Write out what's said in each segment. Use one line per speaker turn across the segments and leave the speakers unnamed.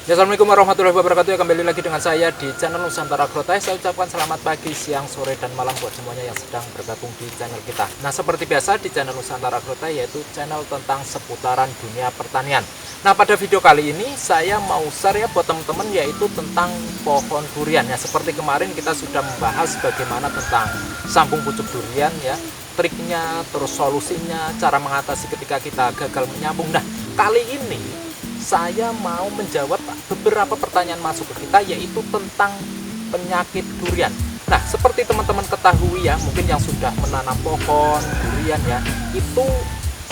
Ya, Assalamualaikum warahmatullahi wabarakatuh. Ya, kembali lagi dengan saya di channel Nusantara Agrotai. Saya ucapkan selamat pagi, siang, sore, dan malam buat semuanya yang sedang bergabung di channel kita. Nah, seperti biasa di channel Nusantara Agrotai, yaitu channel tentang seputaran dunia pertanian. Nah, pada video kali ini saya mau share ya buat teman-teman, yaitu tentang pohon durian. Ya, seperti kemarin kita sudah membahas bagaimana tentang sambung pucuk durian ya, triknya, terus solusinya, cara mengatasi ketika kita gagal menyambung. Nah, kali ini saya mau menjawab beberapa pertanyaan masuk ke kita, yaitu tentang penyakit durian. Nah, seperti teman-teman ketahui ya, mungkin yang sudah menanam pohon durian ya, itu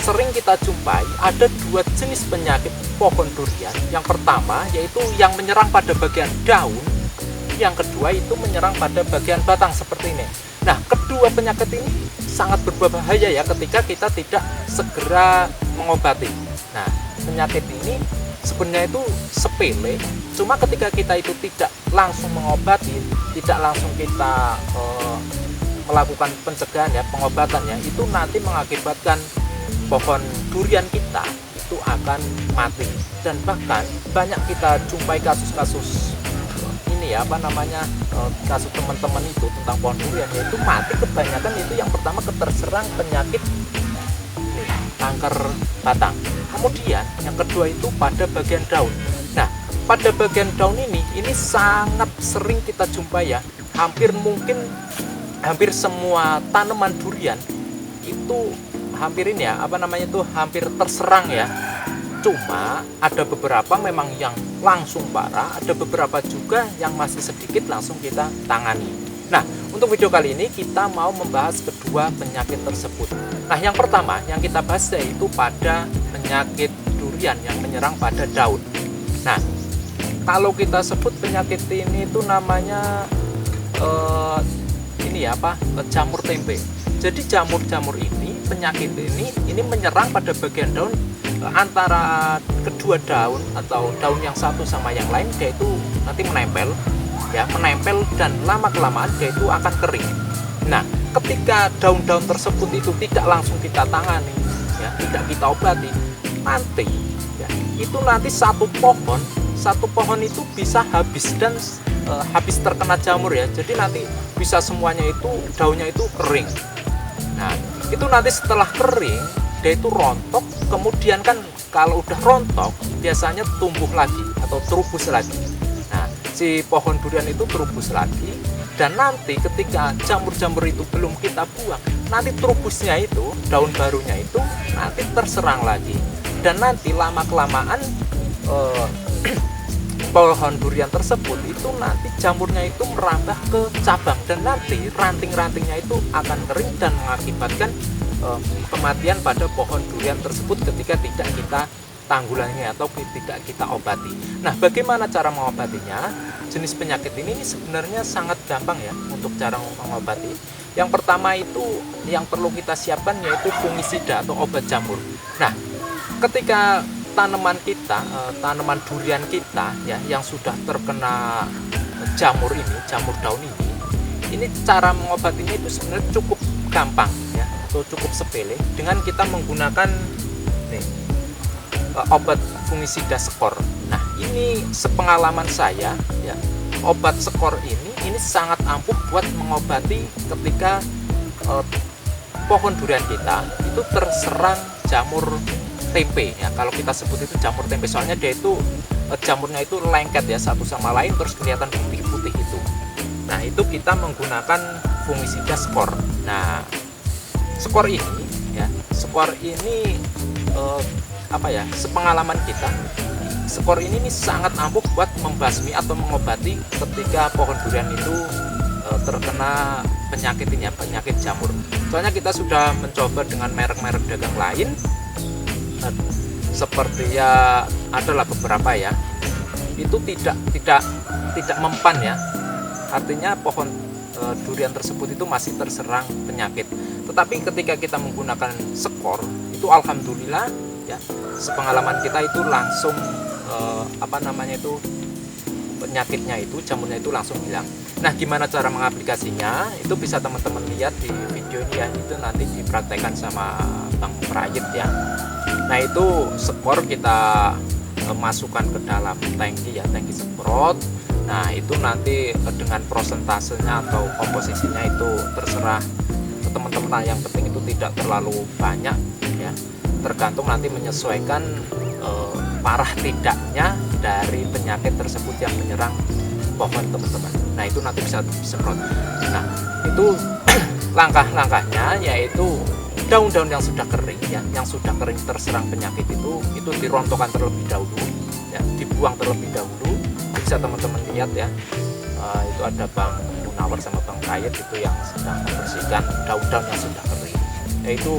sering kita jumpai ada dua jenis penyakit pohon durian. Yang pertama yaitu yang menyerang pada bagian daun, yang kedua itu menyerang pada bagian batang seperti ini. Nah, kedua penyakit ini sangat berbahaya ya ketika kita tidak segera mengobati. Nah, penyakit ini sebenarnya itu sepele, cuma ketika kita itu tidak langsung mengobati, tidak langsung kita melakukan pencegahan ya, pengobatannya, itu nanti mengakibatkan pohon durian kita itu akan mati. Dan bahkan banyak kita jumpai kasus-kasus ini ya, kasus teman-teman itu tentang pohon durian, yaitu mati kebanyakan itu yang pertama terserang penyakit kanker batang. Kemudian yang kedua itu pada bagian daun. Nah, pada bagian daun ini sangat sering kita jumpai ya. Hampir semua tanaman durian itu hampir terserang ya. Cuma ada beberapa memang yang langsung parah, ada beberapa juga yang masih sedikit langsung kita tangani. Nah, untuk video kali ini kita mau membahas kedua penyakit tersebut. Nah, yang pertama yang kita bahas yaitu pada penyakit durian yang menyerang pada daun. Nah, kalau kita sebut penyakit ini itu namanya jamur tempe. Jadi jamur-jamur ini, penyakit ini menyerang pada bagian daun, antara kedua daun atau daun yang satu sama yang lain, yaitu nanti menempel dan lama-kelamaan dia itu akan kering. Nah, ketika daun-daun tersebut itu tidak langsung kita tangani ya, tidak kita obati, nanti satu pohon itu bisa habis dan habis terkena jamur ya. Jadi nanti bisa semuanya itu daunnya itu kering. Nah, itu nanti setelah kering dia itu rontok, kemudian kan kalau udah rontok biasanya tumbuh lagi atau terubus lagi. Nah, si pohon durian itu terubus lagi, dan nanti ketika jamur-jamur itu belum kita buang, nanti terubusnya itu, daun barunya itu nanti terserang lagi, dan nanti lama-kelamaan pohon durian tersebut itu nanti jamurnya itu merambah ke cabang, dan nanti ranting-rantingnya itu akan kering dan mengakibatkan kematian pada pohon durian tersebut ketika tidak kita tanggulangi atau tidak kita obati. Nah, bagaimana cara mengobatinya? Jenis penyakit ini sebenarnya sangat gampang ya untuk cara mengobati. Yang pertama itu yang perlu kita siapkan yaitu fungisida atau obat jamur. Nah, ketika tanaman tanaman durian kita ya yang sudah terkena jamur daun ini cara mengobatinya itu sebenarnya cukup gampang ya, atau cukup sepele dengan kita menggunakan obat fungisida skor. Nah, ini sepengalaman saya ya, obat skor ini sangat ampuh buat mengobati ketika pohon durian kita itu terserang jamur tempe ya. Kalau kita sebut itu jamur tempe, soalnya dia itu jamurnya itu lengket ya satu sama lain, terus kelihatan putih-putih itu. Nah, itu kita menggunakan fungisida skor. Nah, skor ini sepengalaman kita, skor ini sangat ampuh buat membasmi atau mengobati ketika pohon durian itu terkena penyakit ini ya, penyakit jamur. Soalnya kita sudah mencoba dengan merek-merek dagang lain, seperti ya adalah beberapa ya, itu tidak mempan ya, artinya pohon durian tersebut itu masih terserang penyakit. Tetapi ketika kita menggunakan skor itu alhamdulillah ya, sepengalaman kita itu langsung penyakitnya itu, jamurnya itu langsung hilang. Nah, gimana cara mengaplikasinya? Itu bisa teman-teman lihat di video ini ya, itu nanti dipraktekkan sama Bang Prayit ya. Nah, itu skor kita masukkan ke dalam tangki ya, tangki semprot. Nah itu nanti dengan prosentasenya atau komposisinya itu terserah teman-teman. Yang penting itu tidak terlalu banyak ya, tergantung nanti menyesuaikan parah tidaknya dari penyakit tersebut yang menyerang pohon teman-teman. Nah itu nanti bisa disemprot. Nah itu langkah-langkahnya yaitu daun-daun yang sudah kering ya, yang sudah kering terserang penyakit itu dirontokkan terlebih dahulu ya, dibuang terlebih dahulu. Bisa teman-teman lihat ya, itu ada Bang Munawar sama Bang Kayet itu yang sedang membersihkan daun-daun yang sudah kering. Yaitu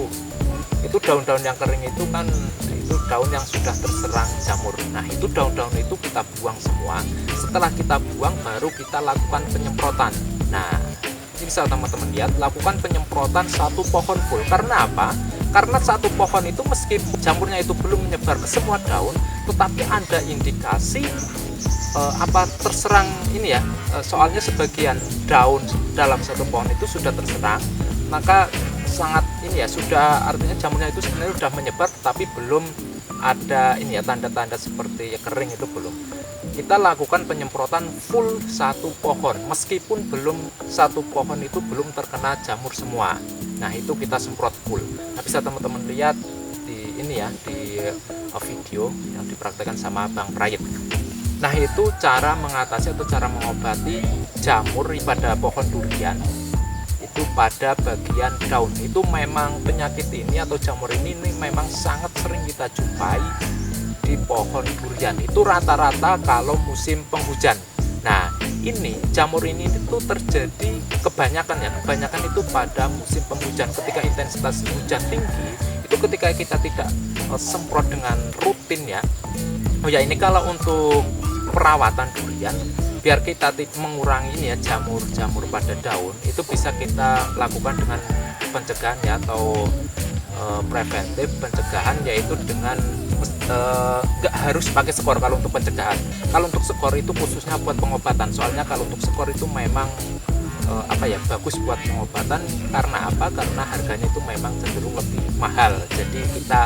daun-daun yang kering itu kan itu daun yang sudah terserang jamur. Nah itu daun-daun itu kita buang semua. Setelah kita buang baru kita lakukan penyemprotan. Nah ini bisa teman-teman lihat, lakukan penyemprotan satu pohon full. Karena apa? Karena satu pohon itu meskipun jamurnya itu belum menyebar ke semua daun, tetapi ada indikasi terserang ini ya, soalnya sebagian daun dalam satu pohon itu sudah terserang, maka sangat ini ya, sudah artinya jamurnya itu sebenarnya sudah menyebar tapi belum ada ini ya, tanda-tanda seperti kering itu belum. Kita lakukan penyemprotan full satu pohon meskipun satu pohon itu belum terkena jamur semua. Nah itu kita semprot full. Nah, bisa teman-teman lihat di ini ya, di video yang dipraktekkan sama Bang Prayit. Nah itu cara mengatasi atau cara mengobati jamur pada pohon durian itu pada bagian daun. Itu memang penyakit ini atau jamur ini memang sangat sering kita jumpai di pohon durian. Itu rata-rata kalau musim penghujan. Nah ini jamur ini itu terjadi kebanyakan itu pada musim penghujan, ketika intensitas hujan tinggi. Itu ketika kita tidak semprot dengan rutin ya. Oh ya, ini kalau untuk perawatan durian biar kita mengurangi ini ya, jamur-jamur pada daun, itu bisa kita lakukan dengan pencegahan ya, atau preventif pencegahan, yaitu dengan nggak harus pakai skor kalau untuk pencegahan. Kalau untuk skor itu khususnya buat pengobatan, soalnya kalau untuk skor itu memang bagus buat pengobatan. Karena apa? Karena harganya itu memang cenderung lebih mahal, jadi kita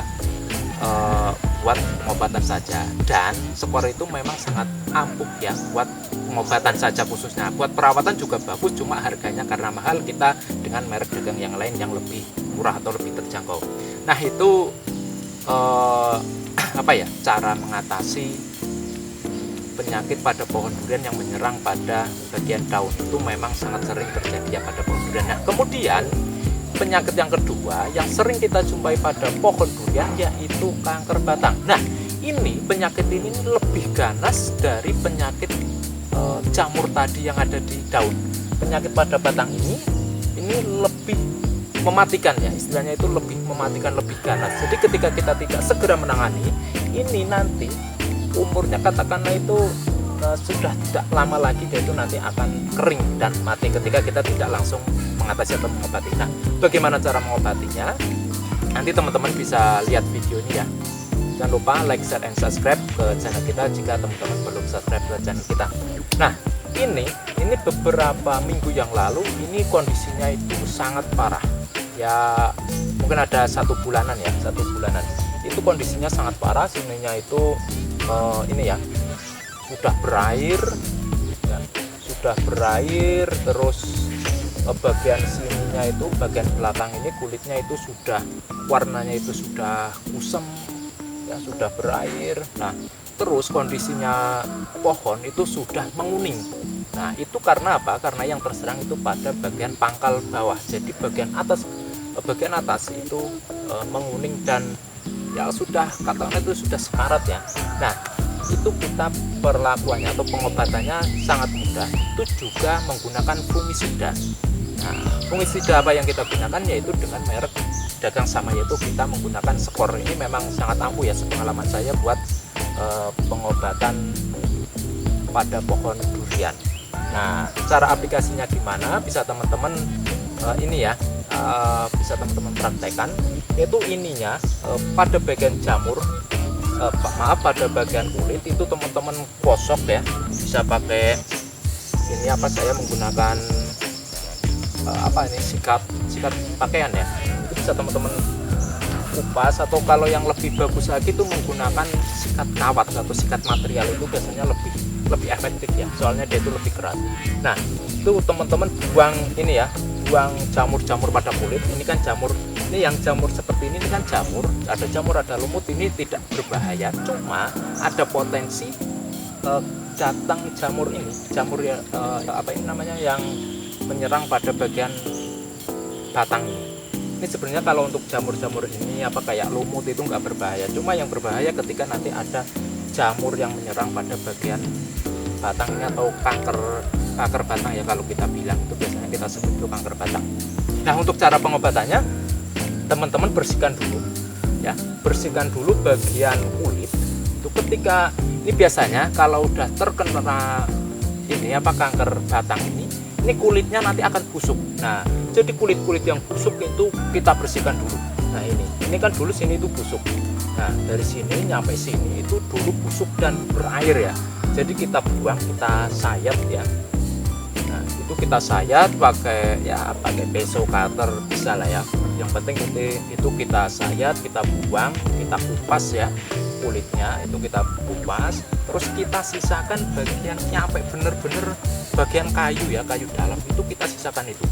buat pengobatan saja. Dan skor itu memang sangat ampuh ya buat pengobatan saja khususnya. Buat perawatan juga bagus, cuma harganya karena mahal, kita dengan merek dagang yang lain yang lebih murah atau lebih terjangkau. Nah itu cara mengatasi penyakit pada pohon durian yang menyerang pada bagian daun. Itu memang sangat sering terjadi ya pada pohon durian. Nah kemudian penyakit yang kedua yang sering kita jumpai pada pohon durian yaitu kanker batang. Nah ini penyakit ini lebih ganas dari penyakit jamur tadi yang ada di daun. Penyakit pada batang ini lebih mematikan ya, istilahnya itu lebih mematikan, lebih ganas. Jadi ketika kita tidak segera menangani, ini nanti umurnya katakanlah itu sudah tidak lama lagi, dia itu nanti akan kering dan mati ketika kita tidak langsung mengatasi atau mengobati. Nah bagaimana cara mengobatinya? Nanti teman-teman bisa lihat videonya ya. Jangan lupa like, share, and subscribe ke channel kita jika teman-teman belum subscribe ke channel kita. Nah ini beberapa minggu yang lalu ini kondisinya itu sangat parah ya, mungkin ada 1 bulanan ya, 1 bulanan itu kondisinya sangat parah. Sininya itu sudah berair ya, terus bagian sininya itu, bagian belakang ini kulitnya itu sudah, warnanya itu sudah kusam ya, sudah berair. Nah terus kondisinya pohon itu sudah menguning. Nah itu karena apa? Karena yang terserang itu pada bagian pangkal bawah, jadi bagian atas itu menguning dan ya sudah, katakanlah itu sudah sekarat ya. Nah itu kita perlakuannya atau pengobatannya sangat mudah, itu juga menggunakan fungisida. Nah fungisida apa yang kita gunakan yaitu dengan merek dagang sama, yaitu kita menggunakan skor. Ini memang sangat ampuh ya, sepengalaman saya buat pengobatan pada pohon durian. Nah cara aplikasinya gimana bisa teman-teman bisa teman-teman praktekkan, yaitu ininya pada bagian jamur, pada bagian kulit itu teman-teman gosok ya, bisa pakai saya menggunakan sikat pakaian ya, itu bisa teman-teman kupas, atau kalau yang lebih bagus lagi itu menggunakan sikat kawat atau sikat material, itu biasanya lebih efektif ya, soalnya dia itu lebih keras. Nah itu teman-teman buang ini ya, buang jamur-jamur pada kulit. Ini kan jamur, ini yang jamur seperti ini kan jamur, ada lumut, ini tidak berbahaya, cuma ada potensi datang jamur ini, jamur ya, apa ini namanya, yang menyerang pada bagian batang ini. Ini sebenarnya kalau untuk jamur-jamur ini apa kayak lumut itu nggak berbahaya, cuma yang berbahaya ketika nanti ada jamur yang menyerang pada bagian batang ini, atau kanker batang ya kalau kita bilang, itu biasanya kita sebut itu kanker batang. Nah untuk cara pengobatannya, teman-teman bersihkan dulu ya, bersihkan dulu bagian kulit itu. Ketika ini biasanya kalau udah terkena ini apa kanker batang ini kulitnya nanti akan busuk. Nah jadi kulit-kulit yang busuk itu kita bersihkan dulu. Nah ini kan dulu sini itu busuk, nah dari sini nyampe sini itu dulu busuk dan berair ya, jadi kita buang, kita sayat ya. Nah itu kita sayat pakai pisau cutter bisa lah ya, yang penting itu kita sayat, kita buang, kita kupas ya kulitnya, itu kita kupas, terus kita sisakan bagian nyampe bener-bener bagian kayu ya, kayu dalam itu kita sisakan itu.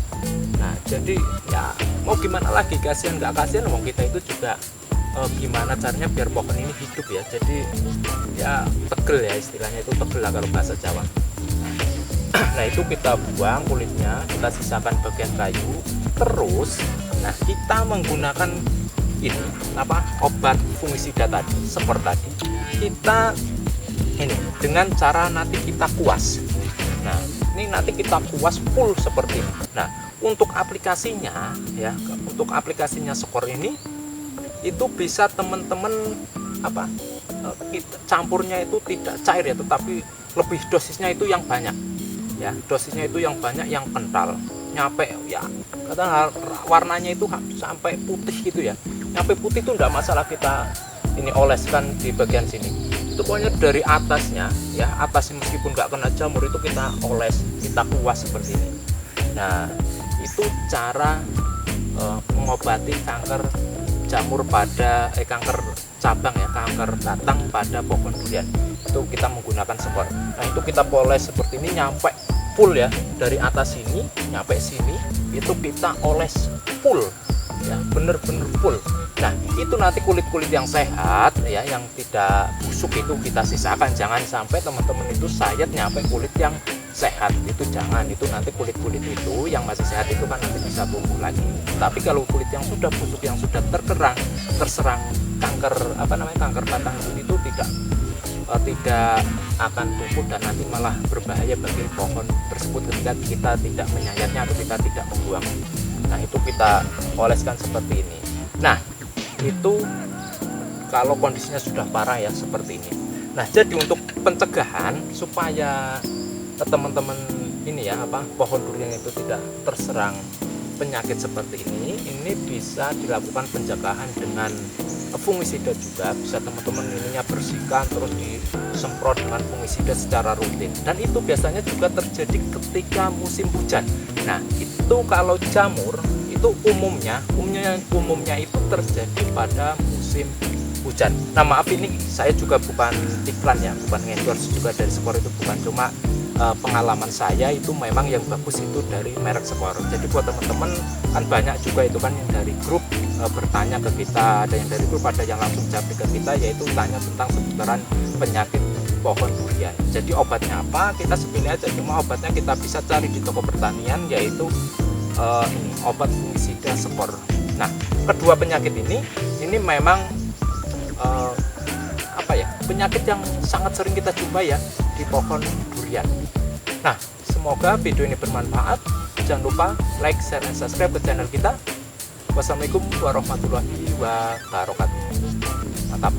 Nah jadi ya mau gimana lagi, kasihan nggak kasihan, mau kita itu juga gimana caranya biar pohon ini hidup ya, jadi ya tegel ya, istilahnya itu tegel lah kalau bahasa Jawa. Nah itu kita buang kulitnya, kita sisakan bagian kayu, terus nah kita menggunakan ini apa, obat fungisida tadi, seperti tadi kita ini dengan cara nanti kita kuas. Nah ini nanti kita kuas full seperti ini. Nah untuk aplikasinya ya, untuk aplikasinya skor ini itu bisa teman-teman apa, campurnya itu tidak cair ya, tetapi lebih dosisnya itu yang banyak ya, dosisnya itu yang banyak, yang kental, nyampe ya katakan warnanya itu sampai putih gitu ya, nyampe putih itu enggak masalah, kita ini oleskan di bagian sini itu pokoknya dari atasnya ya, atasnya meskipun nggak kena jamur itu kita oles, kita kuas seperti ini. Nah itu cara mengobati kanker jamur pada kanker cabang ya, kanker batang pada pohon durian, itu kita menggunakan skor. Nah itu kita poles seperti ini nyampe full ya, dari atas sini nyampe sini itu kita oles full ya, bener-bener full. Nah itu nanti kulit-kulit yang sehat ya, yang tidak busuk itu kita sisakan, jangan sampai teman-teman itu sayat nyampe kulit yang sehat, itu jangan. Itu nanti kulit-kulit itu yang masih sehat itu kan nanti bisa tumbuh lagi. Tapi kalau kulit yang sudah busuk, yang sudah terserang kanker apa namanya, kanker batang itu tidak akan tumbuh dan nanti malah berbahaya bagi pohon tersebut ketika kita tidak menyayatnya atau kita tidak membuang. Nah itu kita oleskan seperti ini. Nah itu kalau kondisinya sudah parah ya seperti ini. Nah jadi untuk pencegahan supaya teman-teman ini ya apa, pohon durian itu tidak terserang penyakit seperti ini bisa dilakukan pencegahan dengan fungisida juga. Bisa teman-teman ininya bersihkan terus disemprot dengan fungisida secara rutin, dan itu biasanya juga terjadi ketika musim hujan. Nah itu kalau jamur itu umumnya itu terjadi pada musim hujan. Nah maaf ini saya juga bukan iklan ya, bukan endorse juga dari skor, itu bukan, cuma pengalaman saya itu memang yang bagus itu dari merek skor. Jadi buat teman-teman kan banyak juga itu kan yang dari grup bertanya ke kita, ada yang dari grup, ada yang langsung japri ke kita, yaitu tanya tentang seputaran penyakit pohon durian. Jadi obatnya apa, kita sepilih aja, cuma obatnya kita bisa cari di toko pertanian, yaitu ini obat fungisida skor. Nah kedua penyakit ini memang apa ya, penyakit yang sangat sering kita jumpai ya di pohon durian. Nah semoga video ini bermanfaat. Jangan lupa like, share, dan subscribe ke channel kita. Wassalamualaikum warahmatullahi wabarakatuh. Mantap.